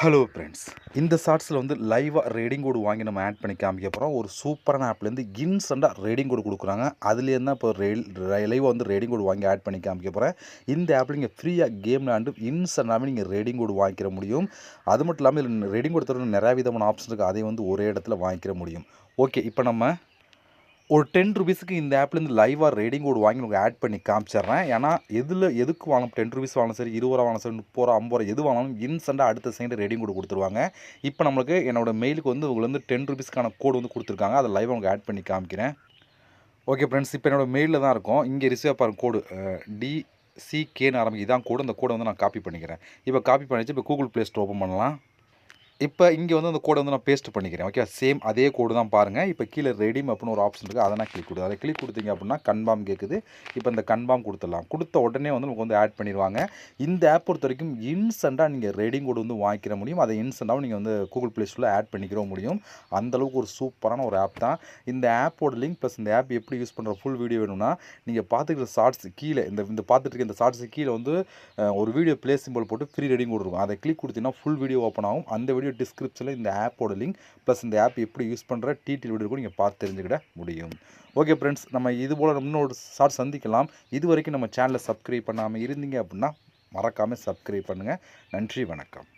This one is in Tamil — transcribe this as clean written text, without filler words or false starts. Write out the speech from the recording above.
ஹலோ ஃப்ரெண்ட்ஸ், இந்த ஷார்ட்ஸில் வந்து லைவாக ரீடிங் கோடு வாங்கி நம்ம ஆட் பண்ணி காமிக்க போகிறோம். ஒரு சூப்பரான ஆப்லேருந்து இன்ஸ்டண்ட்டாக ரீடிங் கோடு கொடுக்குறாங்க. அதுலேருந்து தான் இப்போ லைவாக வந்து ரீடிங் கோடு வாங்கி ஆட் பண்ணி காமிக்க போகிறேன். இந்த ஆப்பில் நீங்கள் ஃப்ரீயாக கேம் விளாண்டு இன்ஸ்டண்ட்டாகவே நீங்கள் ரீடிங் கோடு வாங்கிக்கிற முடியும். அது மட்டும் இல்லாமல் இதில் ரீடிங் கோடு தவிர நிறையா விதமான ஆப்ஷன் இருக்குது. அதை வந்து ஒரே இடத்துல வாங்கிக்கிற முடியும். ஓகே, இப்போ நம்ம ஒரு ₹10க்கு இந்த ஆப்லேருந்து லைவாக ரீடிங் கோடு வாங்கி உங்களுக்கு ஆட் பண்ணி காமிச்சிடுறேன். ஏன்னா எதுக்கு வாங்கணும், ₹10 வாங்கினாலும் சரி, ₹20 வாங்கினாலும் சரி, ₹30, ₹50 எது வாங்கினாலும் இன்ஸ்டண்ட்டாக அடுத்த செகண்ட் ரீடிங் கோடு கொடுத்துருவாங்க. இப்போ நம்மளுக்கு என்னோட மெயிலுக்கு வந்து உங்களுக்கு வந்து ₹10க்கான கோடு வந்து கொடுத்துருக்காங்க. அதை லைவாக உங்களுக்கு ஆட் பண்ணி காமிக்கிறேன். ஓகே ஃப்ரெண்ட்ஸ், இப்போ என்னோட மெயிலில் தான் இருக்கும். இங்கே ரிசீவ் பாருங்க கோடு DCKன்னு ஆரம்பிக்கும். இதான் கோடு. அந்த கோடை வந்து நான் காப்பி பண்ணிக்கிறேன். இப்போ காப்பி பண்ணிச்சு. இப்போ கூகுள் ப்ளே ஸ்டோர் ஓப்பன் பண்ணலாம். இப்போ இங்கே வந்து அந்த கோடை வந்து நான் பேஸ்ட் பண்ணிக்கிறேன். ஓகே, சேம் அதே கோடு தான் பாருங்கள். இப்போ கீழே ரெடீம் அப்படின்னு ஒரு ஆப்ஷன் இருக்குது. அதை நான் கிளிக் கொடுத்து அதை கிளிக் கொடுத்தீங்க அப்படின்னா கன்ஃபார்ம் கேட்குது. இப்போ இந்த கன்ஃபார்ம் கொடுத்துடலாம். கொடுத்த உடனே வந்து நமக்கு வந்து ஆட் பண்ணிடுவாங்க. இந்த ஆப் பொறுத்த வரைக்கும் இன்ஸ்டண்ட்டாக நீங்கள் ரெடீம் கோடு வந்து வாங்கிக்கிற முடியும். அதை இன்ஸ்டண்ட்டாகவும் நீங்கள் வந்து கூகுள் ப்ளே ஸ்டோரில் ஆட் பண்ணிக்கிற முடியும். அந்தளவுக்கு ஒரு சூப்பரான ஒரு ஆப் தான். இந்த ஆப்போட லிங்க் ப்ளஸ் இந்த ஆப் எப்படி யூஸ் பண்ணுற ஃபுல் வீடியோ வேணும்னா நீங்கள் பார்த்துக்கிற ஷார்ட்ஸ் கீழே இந்த பார்த்துட்டு இருக்க இந்த ஷார்ட்ஸ் கீழே வந்து ஒரு வீடியோ ப்ளே சிம்பிள் போட்டு ஃப்ரீ ரெடிங் கோடு இருக்கும். அதை கிளிக் கொடுத்தீங்கன்னா ஃபுல் வீடியோ ஓப்பன் ஆகும். அந்த வீடியோ டிஸ்கிரிப்ஷனில் இந்த ஆப்போட லிங்க் ப்ளஸ் இந்த ஆப் எப்படி யூஸ் பண்ணுற டீட்டெயில் வீடியோ கூட நீங்கள் பார்த்து தெரிஞ்சுக்கிட முடியும். ஓகே ஃப்ரெண்ட்ஸ், நம்ம இது போல் இன்னொரு ஷார்ட் சந்திக்கலாம். இது வரைக்கும் நம்ம சேனலை சப்ஸ்கிரைப் பண்ணாமல் இருந்தீங்க அப்படின்னா மறக்காமல் சப்ஸ்கிரைப் பண்ணுங்கள். நன்றி, வணக்கம்.